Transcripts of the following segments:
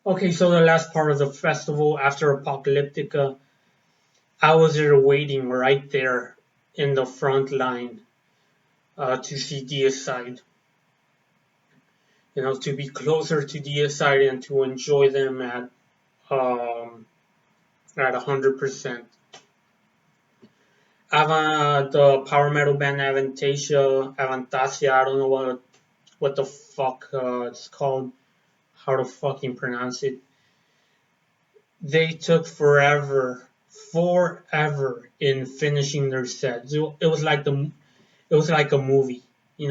Okay, so the last part of the festival after Apocalyptica, I was there waiting right there in the front line to see Deicide. To be closer to Deicide and to enjoy them um, at 100%. The power metal band Avantasia, I don't know what the fuck it's called, how to fucking pronounce it. They took forever in finishing their set. It was like a movie, It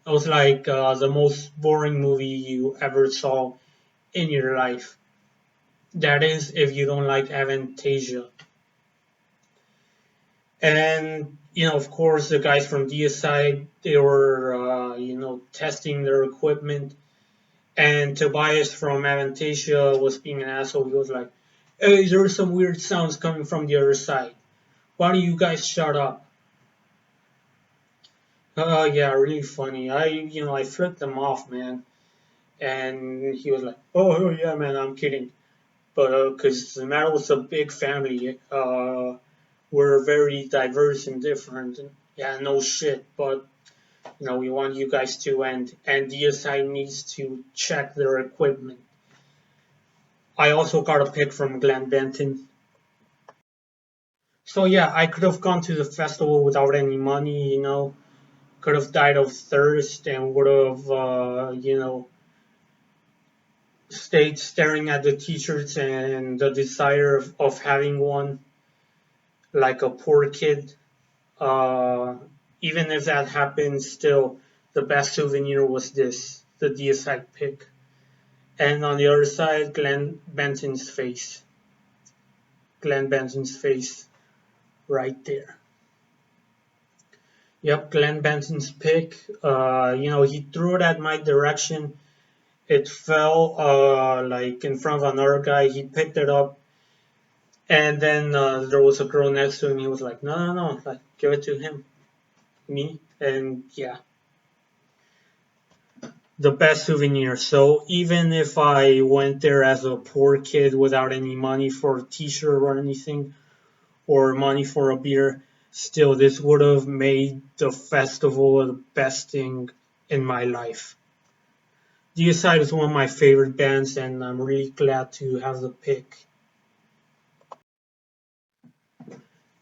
was like the most boring movie you ever saw in your life. That is, if you don't like Avantasia. And of course, the guys from DSI, they were testing their equipment. And Tobias from Avantasia was being an asshole. He was like, "Hey, there's some weird sounds coming from the other side. Why don't you guys shut up?" Yeah, really funny. I flipped them off, man. And he was like, "Oh yeah, man, I'm kidding." But because Metal was a big family, we're very diverse and different. And, yeah, no shit. But we want you guys to and DSI needs to check their equipment. I also got a pick from Glenn Benton. So yeah, I could have gone to the festival without any money, could have died of thirst and would have, stayed staring at the t-shirts and the desire of having one like a poor kid. Uh, Even if that happened, still, the best souvenir was the DSI pick. And on the other side, Glenn Benton's face. Glenn Benton's face right there. Yep, Glenn Benson's pick. He threw it at my direction. It fell like in front of another guy. He picked it up, and then there was a girl next to him. He was like, "No, no, no! Like, give it to him, me." And yeah, the best souvenir. So even if I went there as a poor kid without any money for a T-shirt or anything, or money for a beer, still this would have made the festival the best thing in my life. Deicide is one of my favorite bands, and I'm really glad to have the pick.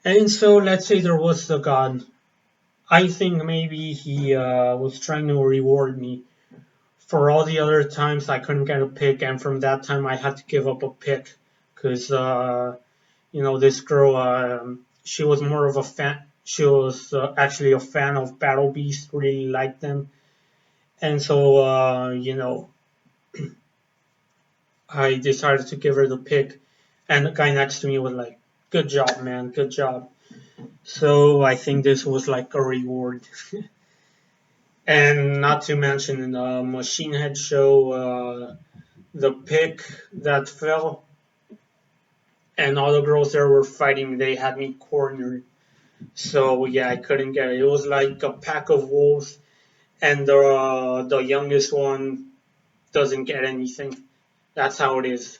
And so let's say there was a god. I think maybe he was trying to reward me for all the other times I couldn't get a pick, and from that time I had to give up a pick because this girl, she was more of a fan. She was actually a fan of Battle Beast, really liked them, and so I decided to give her the pick, and the guy next to me was like, "Good job, man, good job." So I think this was like a reward. And not to mention in the Machine Head show, the pick that fell and all the girls there were fighting, they had me cornered. So yeah, I couldn't get it. It was like a pack of wolves, and the youngest one doesn't get anything. That's how it is.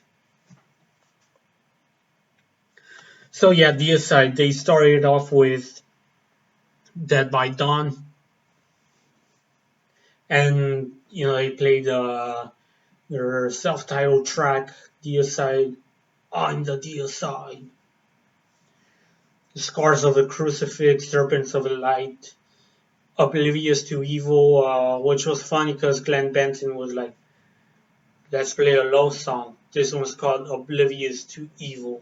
So yeah, DSI, they started off with Dead by Dawn, and they played their self-titled track, DSI, on the DSI. The Scars of the Crucifix, Serpents of the Light, Oblivious to Evil, which was funny because Glenn Benton was like, "Let's play a love song." This one was called Oblivious to Evil.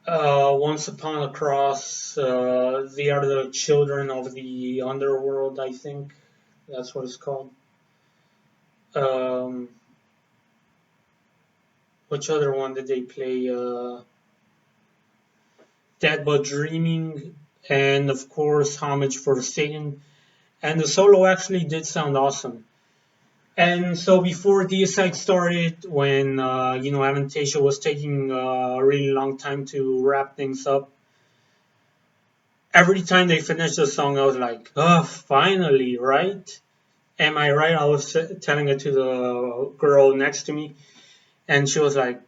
Once Upon a Cross, they are the children of the underworld, I think. That's what it's called. Um, which other one did they play? Dead But Dreaming, and of course, Homage for Satan. And the solo actually did sound awesome. And so before DSX started, when Avantasia was taking a really long time to wrap things up, every time they finished the song, I was like, "Oh, finally, right?" Am I right? I was telling it to the girl next to me, and she was like,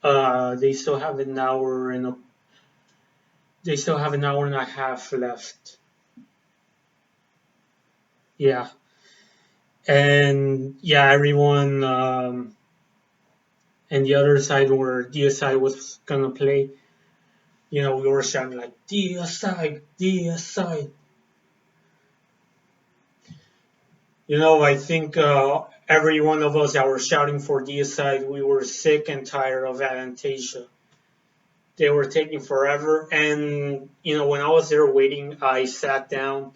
they still have an hour and they still have an hour and a half left. Yeah, and yeah, everyone and the other side where DSI was gonna play, we were shouting like DSI, DSI. I think every one of us that were shouting for DSI, we were sick and tired of Avantasia. They were taking forever, and when I was there waiting, I sat down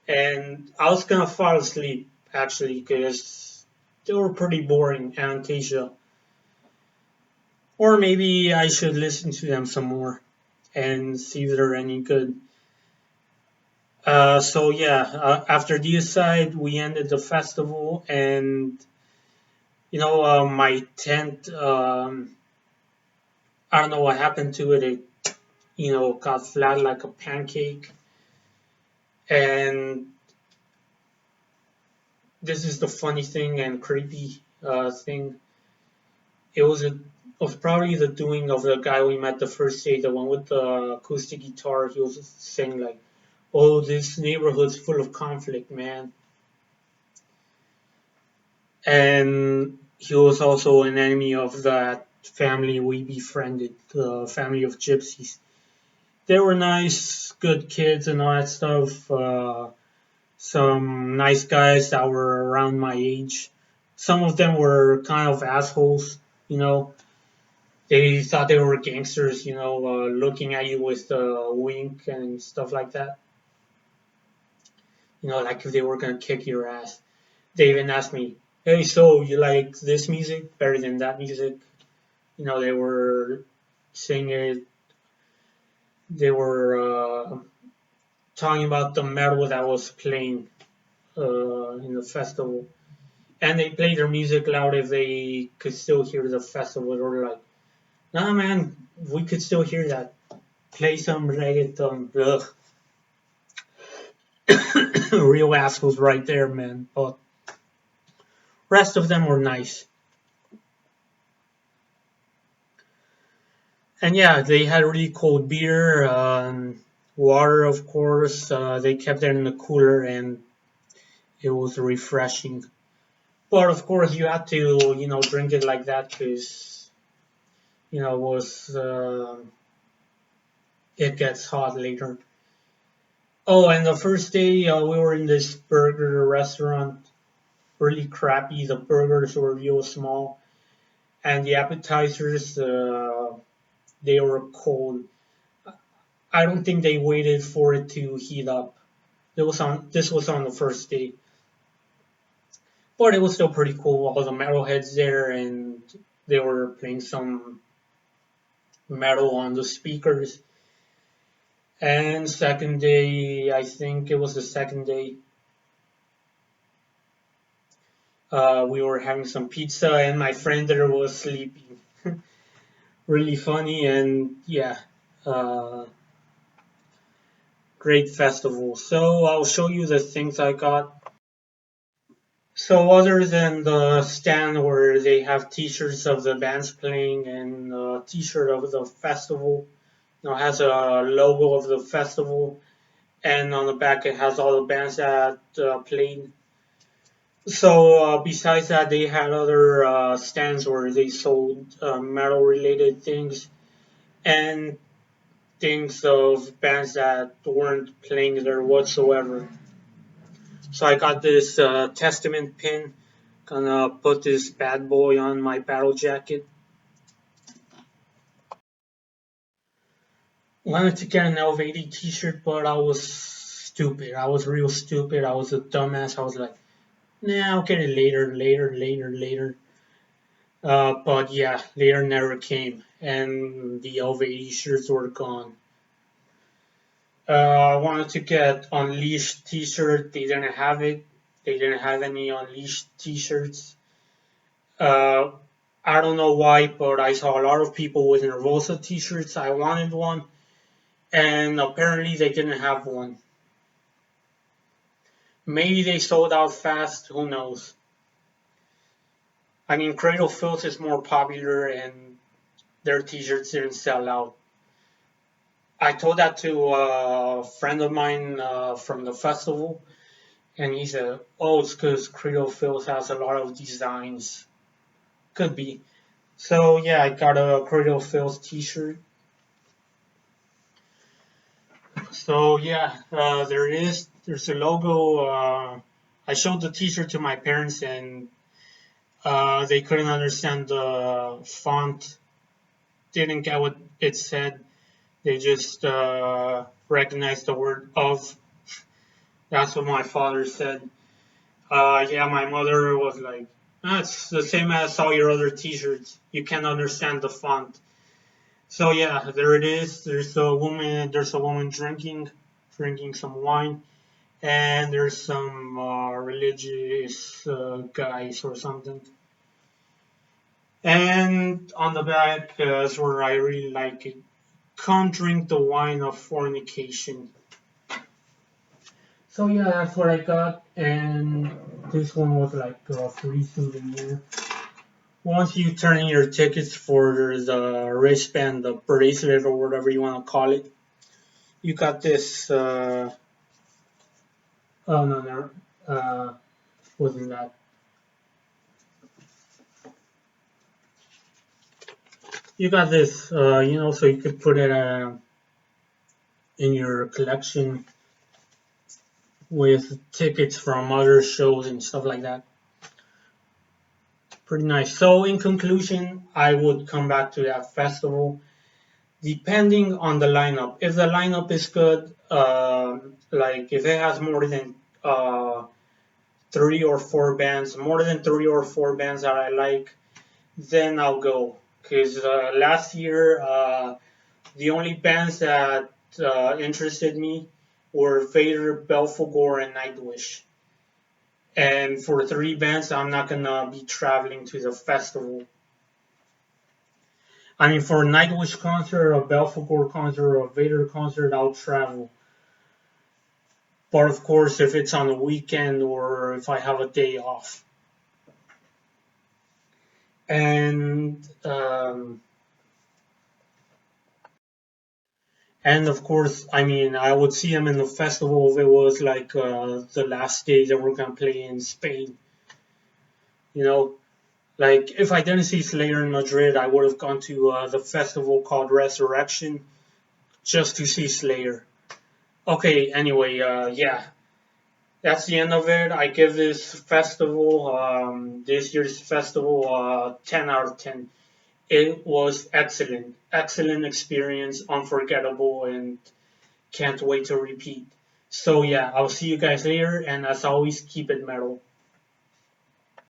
and I was gonna fall asleep actually because they were pretty boring, Avantasia. Or maybe I should listen to them some more and see if they're any good. So yeah, after Deicide, we ended the festival, and my tent. I don't know what happened to it. It got flat like a pancake, and this is the funny thing and creepy thing. It was probably the doing of the guy we met the first day, the one with the acoustic guitar. He was saying like, "Oh, this neighborhood's full of conflict, man." And he was also an enemy of that family we befriended, the family of gypsies. They were nice, good kids and all that stuff. Some nice guys that were around my age. Some of them were kind of assholes, you know. They thought they were gangsters, looking at you with a wink and stuff like that. Like if they were gonna kick your ass. They even asked me, "Hey, so you like this music better than that music?" They were saying it. They were talking about the metal that was playing in the festival, and they played their music loud if they could still hear the festival. They were like, "Nah, man, we could still hear that. Play some reggaeton." Ugh. Real assholes right there, man. But rest of them were nice. And yeah, they had really cold beer, water, of course. They kept it in the cooler, and it was refreshing. But of course, you had to, drink it like that because, it gets hot later. Oh, and the first day we were in this burger restaurant, really crappy. The burgers were real small, and the appetizers they were cold. I don't think they waited for it to heat up. This was on the first day, but it was still pretty cool. All the metalheads there, and they were playing some metal on the speakers. And second day, I think it was the second day, we were having some pizza, and my friend there was sleeping. Really funny, and yeah, uh, great festival. So I'll show you the things I got. So other than the stand where they have T-shirts of the bands playing and a T-shirt of the festival, has a logo of the festival, and on the back it has all the bands that played. So besides that, they had other stands where they sold metal-related things and things of bands that weren't playing there whatsoever. So I got this Testament pin. Gonna put this bad boy on my battle jacket. Wanted to get an L80 t-shirt, but I was stupid. I was real stupid. I was a dumbass. I was like, nah, I'll get it later, later, later, later. But yeah, later never came, and the L80 shirts were gone. I wanted to get Unleashed t-shirt. They didn't have it. They didn't have any Unleashed t-shirts. Uh, I don't know why, but I saw a lot of people with Nervosa t-shirts. I wanted one, and apparently they didn't have one. Maybe they sold out fast, who knows? I mean, Cradle Filth is more popular and their t-shirts didn't sell out. I told that to a friend of mine from the festival, and he said, "Oh, it's because Cradle Filth has a lot of designs." Could be. So yeah, I got a Cradle Filth t-shirt. So yeah, there it is. There's a logo. I showed the t-shirt to my parents, and they couldn't understand the font. Didn't get what it said. They just recognized the word of. That's what my father said. Yeah, my mother was like, it's the same as all your other t-shirts. You can't understand the font. So yeah, there it is. There's a woman drinking some wine, and there's some religious guys or something. And on the back is where I really like it. Come drink the wine of fornication. So yeah, that's what I got, and this one was like a free souvenir. Once you turn in your tickets for the wristband, the bracelet, or whatever you want to call it, you got this. Oh no, no, wasn't that? You got this, so you could put it in your collection with tickets from other shows and stuff like that. Pretty nice. So in conclusion, I would come back to that festival depending on the lineup. If the lineup is good, like if it has uh, more than three or four bands that I like, then I'll go. Because last year, the only bands that interested me were Vader, Belphegor, and Nightwish. And for three bands, I'm not gonna be traveling to the festival. I mean, for a Nightwish concert, a Belphegor concert, or a Vader concert, I'll travel. But of course, if it's on a weekend or if I have a day off. And and of course, I mean, I would see them in the festival if it was like the last day that we're gonna play in Spain. You know, like if I didn't see Slayer in Madrid, I would have gone to the festival called Resurrection just to see Slayer. Okay, anyway, yeah, that's the end of it. I give this year's festival, 10 out of 10. It was excellent, excellent experience, unforgettable, and can't wait to repeat. So yeah, I'll see you guys later, and as always, keep it metal.